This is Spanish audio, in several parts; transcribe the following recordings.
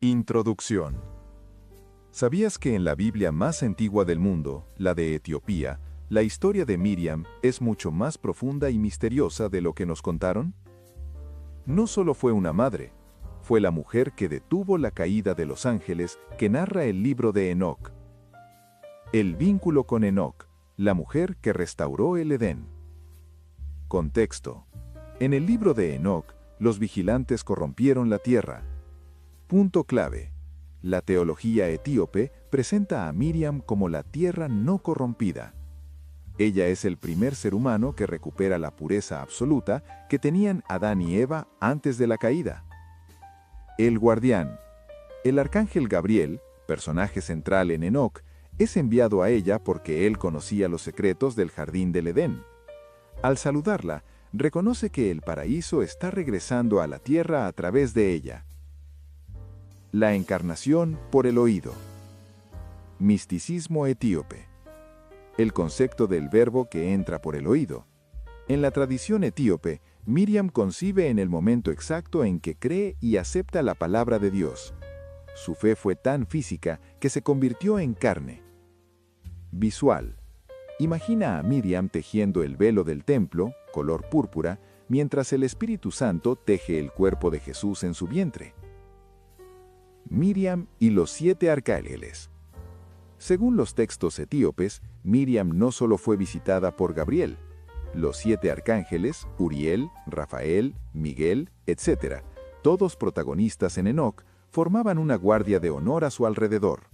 Introducción. ¿Sabías que en la Biblia más antigua del mundo, la de Etiopía, la historia de Miriam es mucho más profunda y misteriosa de lo que nos contaron? No solo fue una madre, fue la mujer que detuvo la caída de los ángeles que narra el libro de Enoc. El vínculo con Enoc, la mujer que restauró el Edén. Contexto. En el libro de Enoc, los vigilantes corrompieron la tierra. Punto clave. La teología etíope presenta a Miriam como la tierra no corrompida. Ella es el primer ser humano que recupera la pureza absoluta que tenían Adán y Eva antes de la caída. El guardián. El arcángel Gabriel, personaje central en Enoc, es enviado a ella porque él conocía los secretos del jardín del Edén. Al saludarla, reconoce que el paraíso está regresando a la tierra a través de ella. La encarnación por el oído. Misticismo etíope. El concepto del verbo que entra por el oído. En la tradición etíope, Miriam concibe en el momento exacto en que cree y acepta la palabra de Dios. Su fe fue tan física que se convirtió en carne. Visual. Imagina a Miriam tejiendo el velo del templo, color púrpura, mientras el Espíritu Santo teje el cuerpo de Jesús en su vientre. Miriam y los 7 arcángeles. Según los textos etíopes, Miriam no solo fue visitada por Gabriel. Los 7 arcángeles, Uriel, Rafael, Miguel, etc., todos protagonistas en Enoc, formaban una guardia de honor a su alrededor.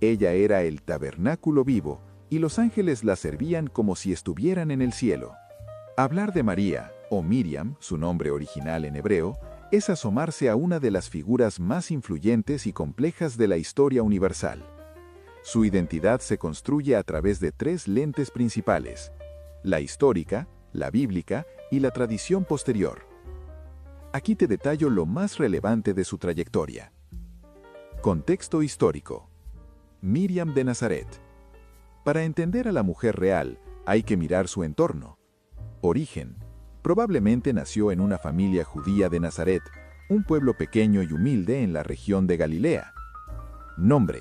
Ella era el tabernáculo vivo, y los ángeles la servían como si estuvieran en el cielo. Hablar de María, o Miriam, su nombre original en hebreo, es asomarse a una de las figuras más influyentes y complejas de la historia universal. Su identidad se construye a través de 3 lentes principales: la histórica, la bíblica y la tradición posterior. Aquí te detallo lo más relevante de su trayectoria. Contexto histórico. Miriam de Nazaret. Para entender a la mujer real, hay que mirar su entorno. Origen. Probablemente nació en una familia judía de Nazaret, un pueblo pequeño y humilde en la región de Galilea. Nombre.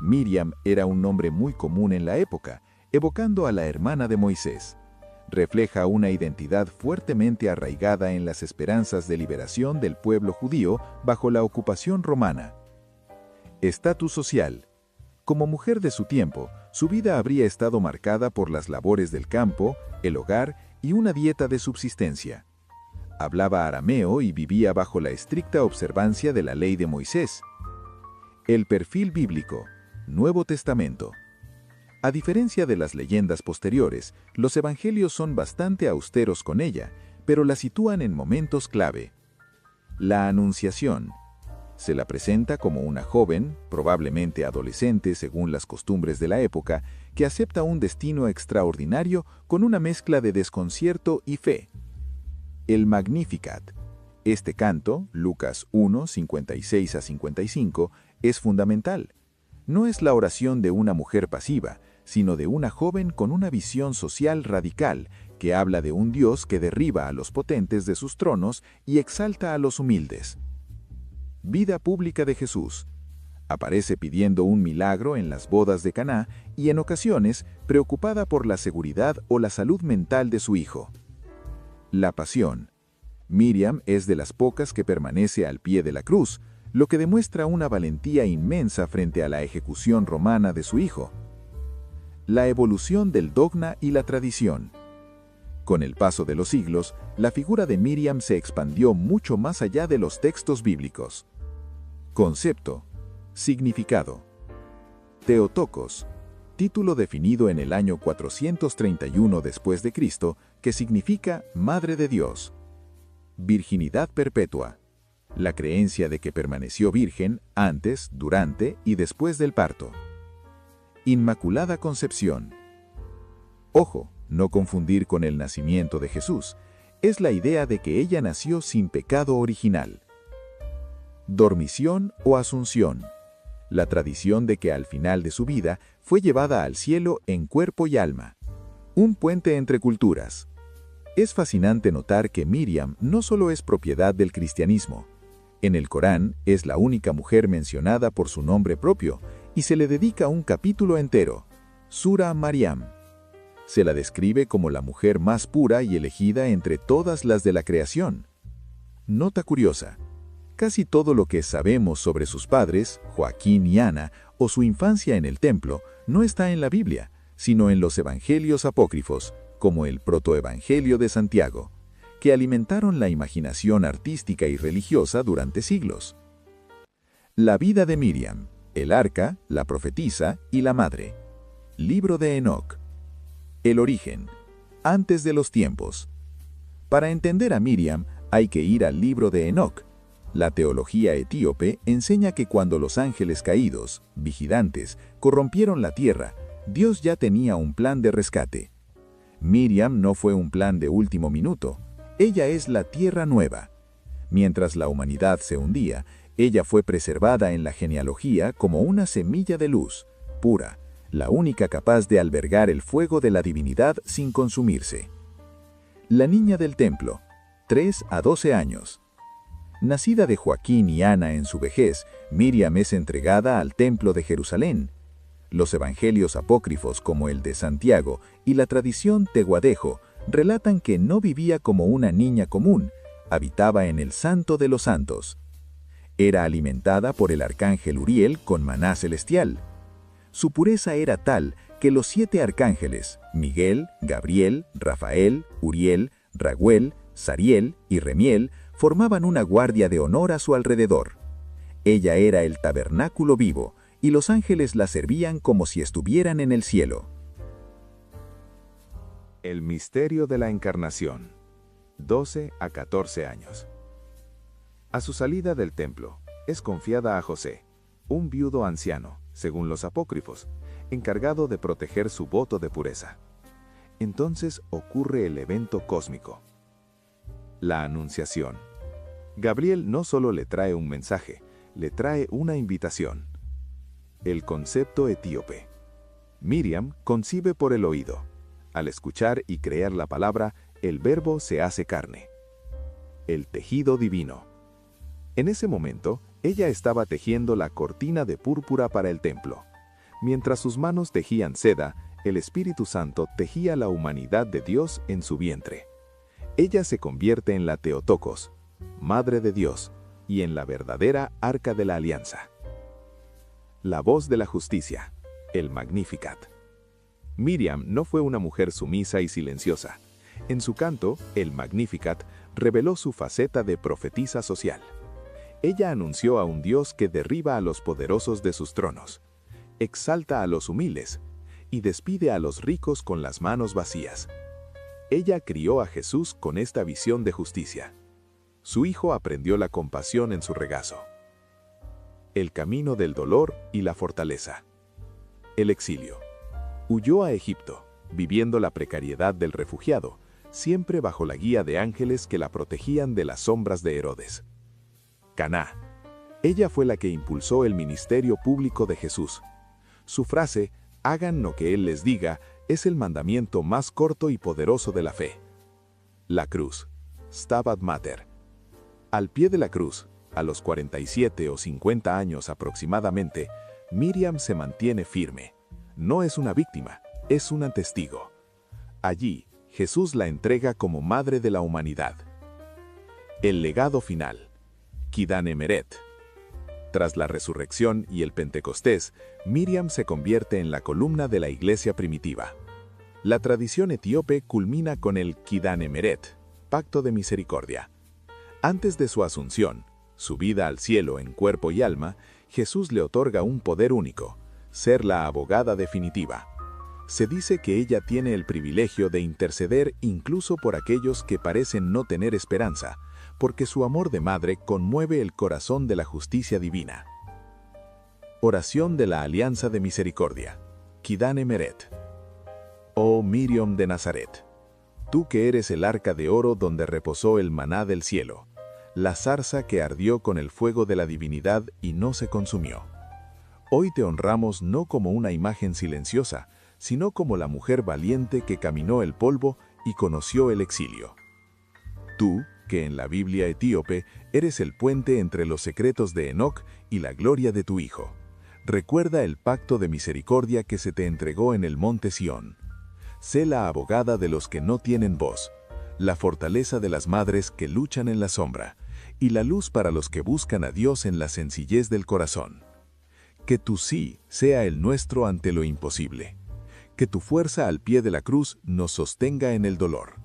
Miriam era un nombre muy común en la época, evocando a la hermana de Moisés. Refleja una identidad fuertemente arraigada en las esperanzas de liberación del pueblo judío bajo la ocupación romana. Estatus social. Como mujer de su tiempo, su vida habría estado marcada por las labores del campo, el hogar y una dieta de subsistencia. Hablaba arameo y vivía bajo la estricta observancia de la ley de Moisés. El perfil bíblico. Nuevo Testamento. A diferencia de las leyendas posteriores, los evangelios son bastante austeros con ella, pero la sitúan en momentos clave. La Anunciación. Se la presenta como una joven, probablemente adolescente según las costumbres de la época, que acepta un destino extraordinario con una mezcla de desconcierto y fe. El Magnificat. Este canto, Lucas 1, 56 a 55, es fundamental. No es la oración de una mujer pasiva, sino de una joven con una visión social radical que habla de un Dios que derriba a los potentes de sus tronos y exalta a los humildes. Vida pública de Jesús. Aparece pidiendo un milagro en las bodas de Caná y en ocasiones preocupada por la seguridad o la salud mental de su hijo. La pasión. Miriam es de las pocas que permanece al pie de la cruz, lo que demuestra una valentía inmensa frente a la ejecución romana de su hijo. La evolución del dogma y la tradición. Con el paso de los siglos, la figura de Miriam se expandió mucho más allá de los textos bíblicos. Concepto. Significado. Theotokos. Título definido en el año 431 después de Cristo, que significa Madre de Dios. Virginidad perpetua. La creencia de que permaneció virgen antes, durante y después del parto. Inmaculada Concepción. Ojo, no confundir con el nacimiento de Jesús. Es la idea de que ella nació sin pecado original. Dormición o Asunción. La tradición de que al final de su vida fue llevada al cielo en cuerpo y alma. Un puente entre culturas. Es fascinante notar que Miriam no solo es propiedad del cristianismo. En el Corán es la única mujer mencionada por su nombre propio y se le dedica un capítulo entero, Sura Maryam. Se la describe como la mujer más pura y elegida entre todas las de la creación. Nota curiosa: casi todo lo que sabemos sobre sus padres, Joaquín y Ana, o su infancia en el templo, no está en la Biblia, sino en los evangelios apócrifos, como el Protoevangelio de Santiago, que alimentaron la imaginación artística y religiosa durante siglos. La vida de Miriam, el arca, la profetisa y la madre. Libro de Enoc. El origen. Antes de los tiempos. Para entender a Miriam, hay que ir al libro de Enoc. La teología etíope enseña que cuando los ángeles caídos, vigilantes, corrompieron la tierra, Dios ya tenía un plan de rescate. Miriam no fue un plan de último minuto. Ella es la tierra nueva. Mientras la humanidad se hundía, ella fue preservada en la genealogía como una semilla de luz, pura, la única capaz de albergar el fuego de la divinidad sin consumirse. La niña del templo, 3 a 12 años. Nacida de Joaquín y Ana en su vejez, Miriam es entregada al templo de Jerusalén. Los evangelios apócrifos como el de Santiago y la tradición tehuadejo relatan que no vivía como una niña común, habitaba en el Santo de los Santos. Era alimentada por el arcángel Uriel con maná celestial. Su pureza era tal que los 7 arcángeles, Miguel, Gabriel, Rafael, Uriel, Raguel, Sariel y Remiel, formaban una guardia de honor a su alrededor. Ella era el tabernáculo vivo, y los ángeles la servían como si estuvieran en el cielo. El misterio de la encarnación. 12 a 14 años. A su salida del templo, es confiada a José, un viudo anciano, según los apócrifos, encargado de proteger su voto de pureza. Entonces ocurre el evento cósmico. La Anunciación. Gabriel no solo le trae un mensaje, le trae una invitación. El concepto etíope. Miriam concibe por el oído. Al escuchar y creer la palabra, el verbo se hace carne. El tejido divino. En ese momento, ella estaba tejiendo la cortina de púrpura para el templo. Mientras sus manos tejían seda, el Espíritu Santo tejía la humanidad de Dios en su vientre. Ella se convierte en la Teotokos, Madre de Dios, y en la verdadera Arca de la Alianza. La voz de la justicia, el Magnificat. Miriam no fue una mujer sumisa y silenciosa. En su canto, el Magnificat reveló su faceta de profetisa social. Ella anunció a un Dios que derriba a los poderosos de sus tronos, exalta a los humildes y despide a los ricos con las manos vacías. Ella crió a Jesús con esta visión de justicia. Su hijo aprendió la compasión en su regazo. El camino del dolor y la fortaleza. El exilio. Huyó a Egipto, viviendo la precariedad del refugiado, siempre bajo la guía de ángeles que la protegían de las sombras de Herodes. Caná. Ella fue la que impulsó el ministerio público de Jesús. Su frase, hagan lo que Él les diga, es el mandamiento más corto y poderoso de la fe. La cruz. Stabat Mater. Al pie de la cruz, a los 47 o 50 años aproximadamente, Miriam se mantiene firme. No es una víctima, es un testigo. Allí, Jesús la entrega como madre de la humanidad. El legado final. Kidane Meret. Tras la resurrección y el Pentecostés, Miriam se convierte en la columna de la iglesia primitiva. La tradición etíope culmina con el Kidane Meret, pacto de misericordia. Antes de su asunción, subida al cielo en cuerpo y alma, Jesús le otorga un poder único, ser la abogada definitiva. Se dice que ella tiene el privilegio de interceder incluso por aquellos que parecen no tener esperanza, porque su amor de madre conmueve el corazón de la justicia divina. Oración de la Alianza de Misericordia. Kidane Meret. Oh Miriam de Nazaret, tú que eres el arca de oro donde reposó el maná del cielo, la zarza que ardió con el fuego de la divinidad y no se consumió. Hoy te honramos no como una imagen silenciosa, sino como la mujer valiente que caminó el polvo y conoció el exilio. Tú, que en la Biblia etíope eres el puente entre los secretos de Enoc y la gloria de tu Hijo. Recuerda el pacto de misericordia que se te entregó en el monte Sión. Sé la abogada de los que no tienen voz, la fortaleza de las madres que luchan en la sombra, y la luz para los que buscan a Dios en la sencillez del corazón. Que tu sí sea el nuestro ante lo imposible. Que tu fuerza al pie de la cruz nos sostenga en el dolor.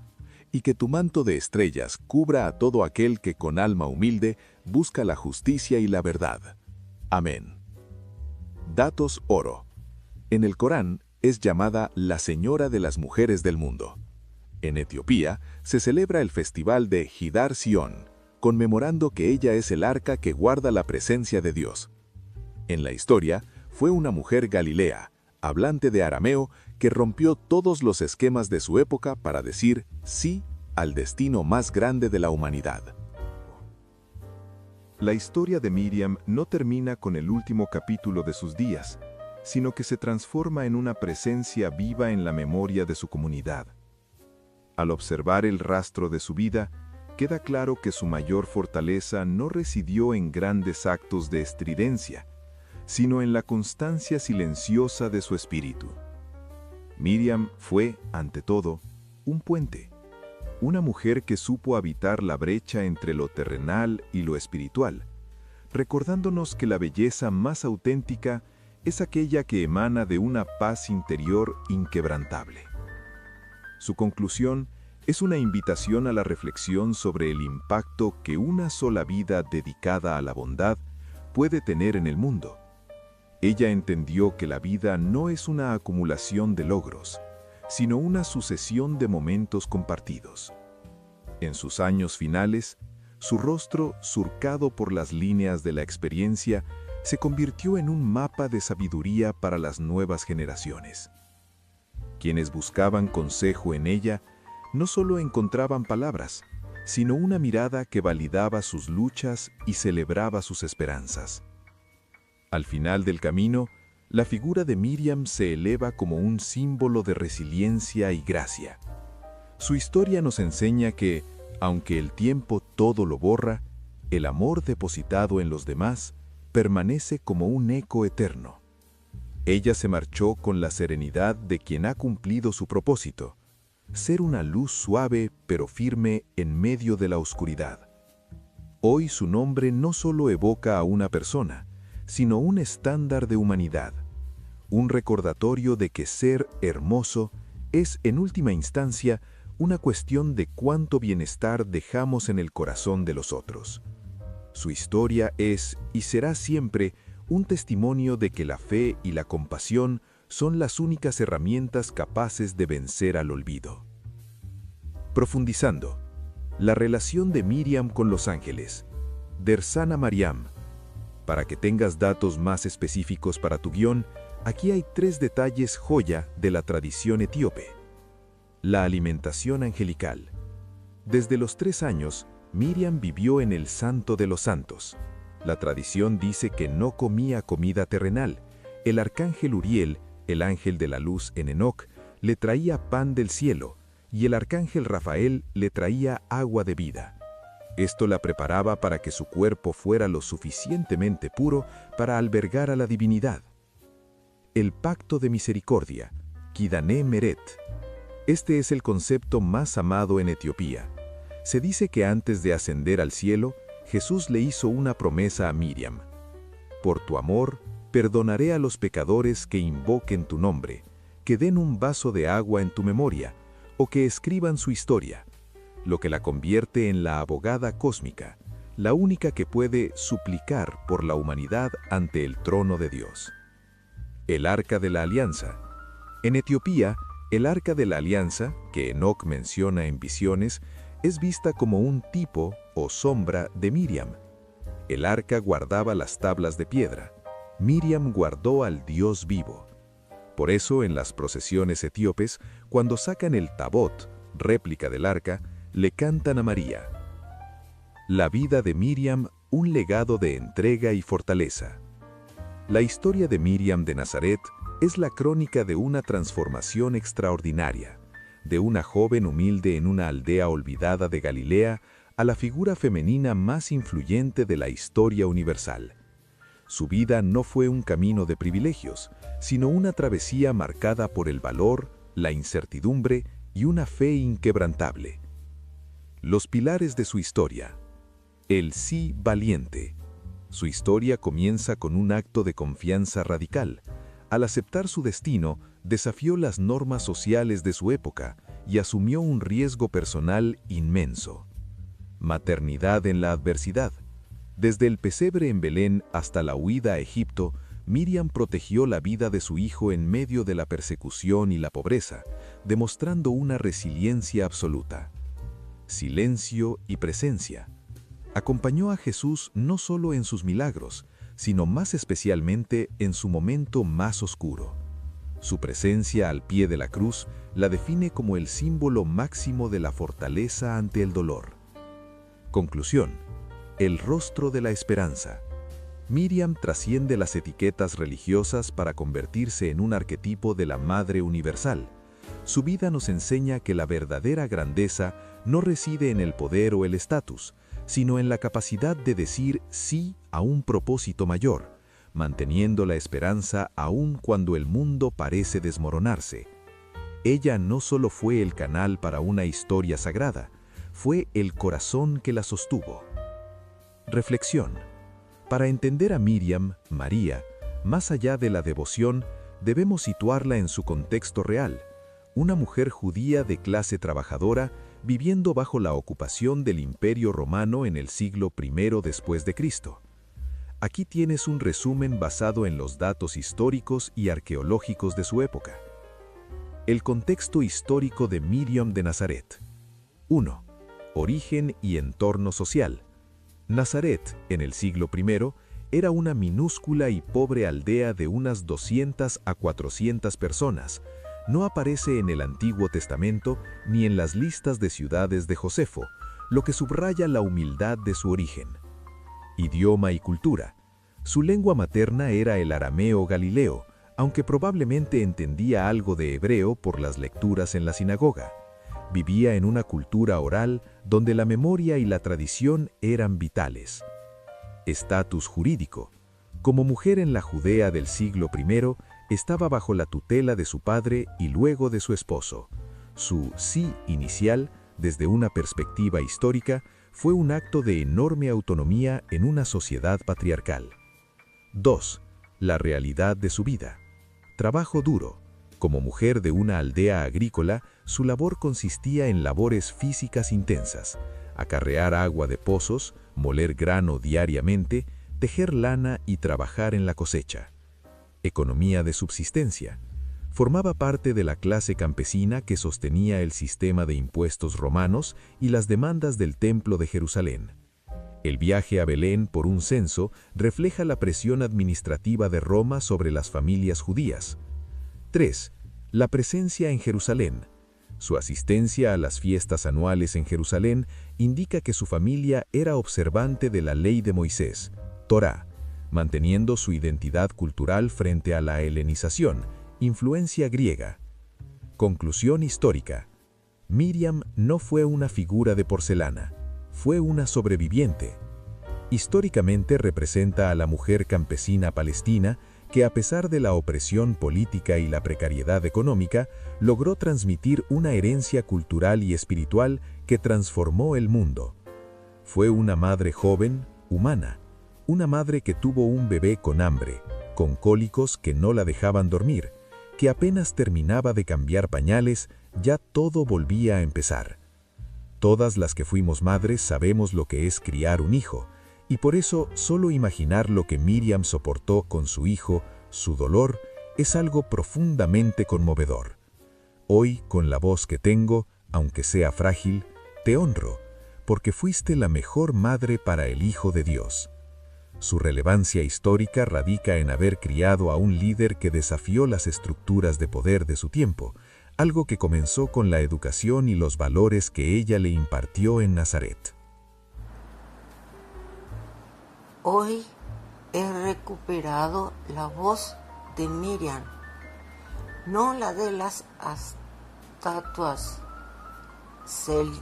Y que tu manto de estrellas cubra a todo aquel que con alma humilde busca la justicia y la verdad. Amén. Datos Oro. En el Corán es llamada la Señora de las Mujeres del Mundo. En Etiopía se celebra el festival de Hidar Sion, conmemorando que ella es el arca que guarda la presencia de Dios. En la historia, fue una mujer galilea, hablante de arameo, que rompió todos los esquemas de su época para decir sí al destino más grande de la humanidad. La historia de Miriam no termina con el último capítulo de sus días, sino que se transforma en una presencia viva en la memoria de su comunidad. Al observar el rastro de su vida, queda claro que su mayor fortaleza no residió en grandes actos de estridencia, sino en la constancia silenciosa de su espíritu. Miriam fue, ante todo, un puente, una mujer que supo habitar la brecha entre lo terrenal y lo espiritual, recordándonos que la belleza más auténtica es aquella que emana de una paz interior inquebrantable. Su conclusión es una invitación a la reflexión sobre el impacto que una sola vida dedicada a la bondad puede tener en el mundo. Ella entendió que la vida no es una acumulación de logros, sino una sucesión de momentos compartidos. En sus años finales, su rostro, surcado por las líneas de la experiencia, se convirtió en un mapa de sabiduría para las nuevas generaciones. Quienes buscaban consejo en ella, no solo encontraban palabras, sino una mirada que validaba sus luchas y celebraba sus esperanzas. Al final del camino, la figura de Miriam se eleva como un símbolo de resiliencia y gracia. Su historia nos enseña que, aunque el tiempo todo lo borra, el amor depositado en los demás permanece como un eco eterno. Ella se marchó con la serenidad de quien ha cumplido su propósito, ser una luz suave pero firme en medio de la oscuridad. Hoy su nombre no solo evoca a una persona, sino un estándar de humanidad, un recordatorio de que ser hermoso es, en última instancia, una cuestión de cuánto bienestar dejamos en el corazón de los otros. Su historia es y será siempre un testimonio de que la fe y la compasión son las únicas herramientas capaces de vencer al olvido. Profundizando, la relación de Miriam con los ángeles. Dersana Mariam. Para que tengas datos más específicos para tu guión, aquí hay 3 detalles joya de la tradición etíope. La alimentación angelical. Desde los 3 años, Miriam vivió en el Santo de los Santos. La tradición dice que no comía comida terrenal. El arcángel Uriel, el ángel de la luz en Enoc, le traía pan del cielo, y el arcángel Rafael le traía agua de vida. Esto la preparaba para que su cuerpo fuera lo suficientemente puro para albergar a la divinidad. El pacto de misericordia, Kidané Meret. Este es el concepto más amado en Etiopía. Se dice que antes de ascender al cielo, Jesús le hizo una promesa a Miriam. Por tu amor, perdonaré a los pecadores que invoquen tu nombre, que den un vaso de agua en tu memoria, o que escriban su historia, lo que la convierte en la abogada cósmica, la única que puede suplicar por la humanidad ante el trono de Dios. El Arca de la Alianza. En Etiopía, el Arca de la Alianza, que Enoc menciona en visiones, es vista como un tipo o sombra de Miriam. El arca guardaba las tablas de piedra. Miriam guardó al Dios vivo. Por eso, en las procesiones etíopes, cuando sacan el tabot, réplica del arca, le cantan a María. La vida de Miriam, un legado de entrega y fortaleza. La historia de Miriam de Nazaret es la crónica de una transformación extraordinaria, de una joven humilde en una aldea olvidada de Galilea a la figura femenina más influyente de la historia universal. Su vida no fue un camino de privilegios, sino una travesía marcada por el valor, la incertidumbre y una fe inquebrantable. Los pilares de su historia. El sí valiente. Su historia comienza con un acto de confianza radical. Al aceptar su destino, desafió las normas sociales de su época y asumió un riesgo personal inmenso. Maternidad en la adversidad. Desde el pesebre en Belén hasta la huida a Egipto, Miriam protegió la vida de su hijo en medio de la persecución y la pobreza, demostrando una resiliencia absoluta. Silencio y presencia. Acompañó a Jesús no solo en sus milagros, sino más especialmente en su momento más oscuro. Su presencia al pie de la cruz la define como el símbolo máximo de la fortaleza ante el dolor. Conclusión. El rostro de la esperanza. Miriam trasciende las etiquetas religiosas para convertirse en un arquetipo de la Madre Universal. Su vida nos enseña que la verdadera grandeza no reside en el poder o el estatus, sino en la capacidad de decir sí a un propósito mayor, manteniendo la esperanza aun cuando el mundo parece desmoronarse. Ella no solo fue el canal para una historia sagrada, fue el corazón que la sostuvo. Reflexión. Para entender a Miriam, María, más allá de la devoción, debemos situarla en su contexto real, una mujer judía de clase trabajadora viviendo bajo la ocupación del Imperio Romano en el siglo I después de Cristo. Aquí tienes un resumen basado en los datos históricos y arqueológicos de su época. El contexto histórico de Miriam de Nazaret. 1. Origen y entorno social. Nazaret, en el siglo I, era una minúscula y pobre aldea de unas 200 a 400 personas. No aparece en el Antiguo Testamento ni en las listas de ciudades de Josefo, lo que subraya la humildad de su origen. Idioma y cultura. Su lengua materna era el arameo galileo, aunque probablemente entendía algo de hebreo por las lecturas en la sinagoga. Vivía en una cultura oral donde la memoria y la tradición eran vitales. Estatus jurídico. Como mujer en la Judea del siglo I, estaba bajo la tutela de su padre y luego de su esposo. Su sí inicial, desde una perspectiva histórica, fue un acto de enorme autonomía en una sociedad patriarcal. 2. La realidad de su vida. Trabajo duro. Como mujer de una aldea agrícola, su labor consistía en labores físicas intensas: acarrear agua de pozos, moler grano diariamente, tejer lana y trabajar en la cosecha. Economía de subsistencia. Formaba parte de la clase campesina que sostenía el sistema de impuestos romanos y las demandas del Templo de Jerusalén. El viaje a Belén por un censo refleja la presión administrativa de Roma sobre las familias judías. 3. La presencia en Jerusalén. Su asistencia a las fiestas anuales en Jerusalén indica que su familia era observante de la ley de Moisés, Torá, manteniendo su identidad cultural frente a la helenización, influencia griega. Conclusión histórica. Miriam no fue una figura de porcelana, fue una sobreviviente. Históricamente representa a la mujer campesina palestina que, a pesar de la opresión política y la precariedad económica, logró transmitir una herencia cultural y espiritual que transformó el mundo. Fue una madre joven, humana, una madre que tuvo un bebé con hambre, con cólicos que no la dejaban dormir, que apenas terminaba de cambiar pañales, ya todo volvía a empezar. Todas las que fuimos madres sabemos lo que es criar un hijo, y por eso solo imaginar lo que Miriam soportó con su hijo, su dolor, es algo profundamente conmovedor. Hoy, con la voz que tengo, aunque sea frágil, te honro, porque fuiste la mejor madre para el Hijo de Dios. Su relevancia histórica radica en haber criado a un líder que desafió las estructuras de poder de su tiempo, algo que comenzó con la educación y los valores que ella le impartió en Nazaret. Hoy he recuperado la voz de Miriam, no la de las estatuas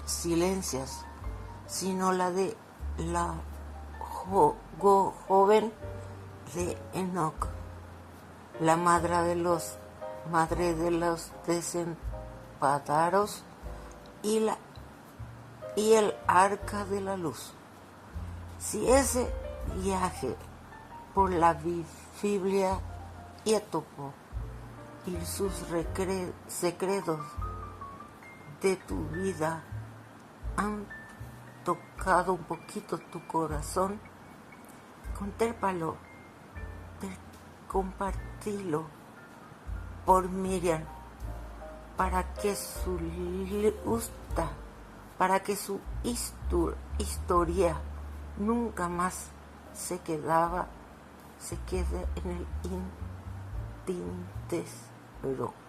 silencias, sino la de la joven de Enoc, la madre de los desempadados y el arca de la luz. Si ese viaje por la Biblia y Topo y sus secretos de tu vida han tocado un poquito tu corazón, contérpalo, compartilo por Miriam, para que su historia nunca más se quede en el intintero.